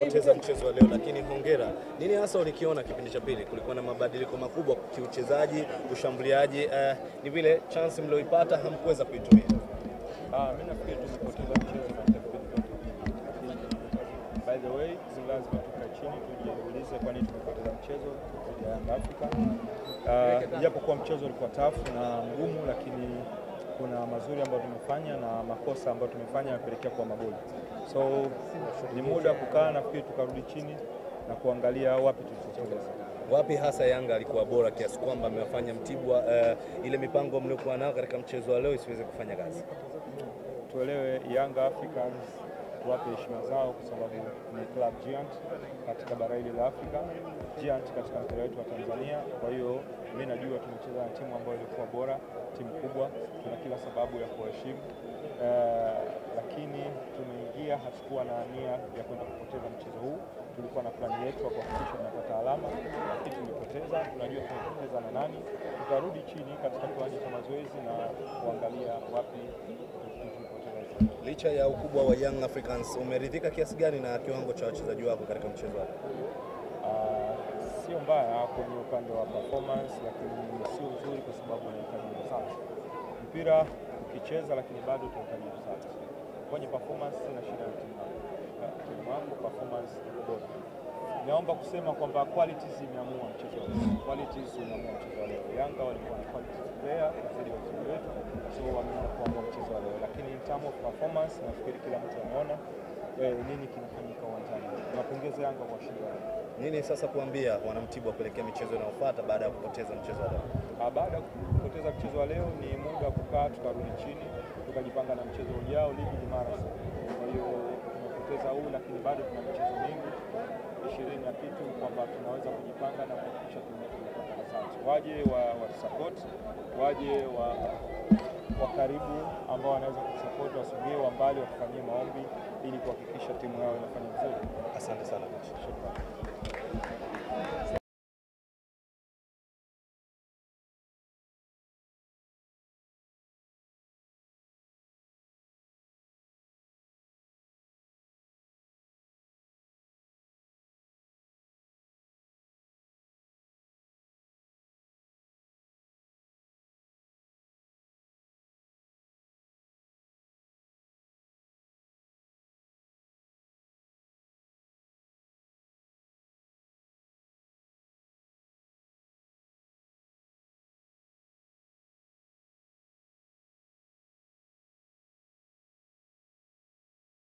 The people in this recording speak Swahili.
Poteza mchezo wa leo, lakini hongera. Nini hasa ulikiona kipindi cha pili? Kulikuwa na mabadiliko makubwa kiuchezaji, ushambuliaji, ni vile chance mlioipata hamkuweza kuitumia. Mimi nafikiri tumepoteza mchezo katika kipindi chote. By the way, lazima tukae chini tujiulize kwa nini tumepoteza mchezo dhidi ya Young Africa. Japo kwa mchezo ulikuwa tough na mgumu, lakini kuna mazuri ambayo tumefanya na makosa ambayo tumefanya yapelekea kwa magoli. So ni muda kukaa na fikiri tukarudi chini na kuangalia wapi tulipoteleza. Wapi hasa Yanga alikuwa bora kiasi kwamba amewafanya Mtibwa ile mipango mliokuwa nayo katika mchezo wa leo isiweze kufanya kazi? Tuelewe Young Africans, tuwape heshima zao kwa sababu ni club giant katika bara hili la Afrika, giant katika mpira wetu wa Tanzania. Kwa hiyo mimi najua tumecheza na timu ambayo ilikuwa bora, timu kubwa, tuna kila sababu ya kuheshimu. Lakini tumeingia, hatukuwa na nia ya kwenda kupoteza mchezo huu. Tulikuwa na plani yetu ya kuhakikisha tunapata alama, lakini tumepoteza. Tunajua tumepoteza na nani. Tutarudi chini katika kiwanja cha mazoezi na kuangalia wapi tulipoteza. Licha ya ukubwa wa Young Africans, umeridhika kiasi gani na kiwango cha wachezaji wako katika mchezo wako? Sio mbaya kwenye upande wa performance, lakini sio nzuri kwa sababu unahitaji results. Mpira ukicheza lakini bado tunahitaji results. Kwenye performance na shida ya timu yangu, performance bora. Naomba kusema kwamba qualities zimeamua mchezo wa leo. Qualities zimeamua mchezo wa leo. Yanga walikuwa na quality player zaidi ya wachezaji wetu, so wameamua kuamua mchezo wa leo. Lakini in terms of performance nafikiri kila mtu anaona nini kinafanyika uwanjani. Tunapongeza Yanga kwa ushindi wao. Nini sasa kuambia wanamtibwa kuelekea michezo inayofuata baada ya kupoteza mchezo wa leo? Baada ya kupoteza mchezo wa leo ni muda kukaa, tukarudi chini, tukajipanga na mchezo ujao. Ligi ni marathon. Kwa hiyo tumepoteza huu, lakini bado tuna michezo mingi 20 na kitu, kwamba tunaweza kujipanga na kuhakikisha tunapata results. Waje wa support, waje wa karibu ambao wanaweza kusupport, wasogee wa mbali, watufanyie maombi ili kuhakikisha timu yao inafanya vizuri. Asante sana coach. Shukrani.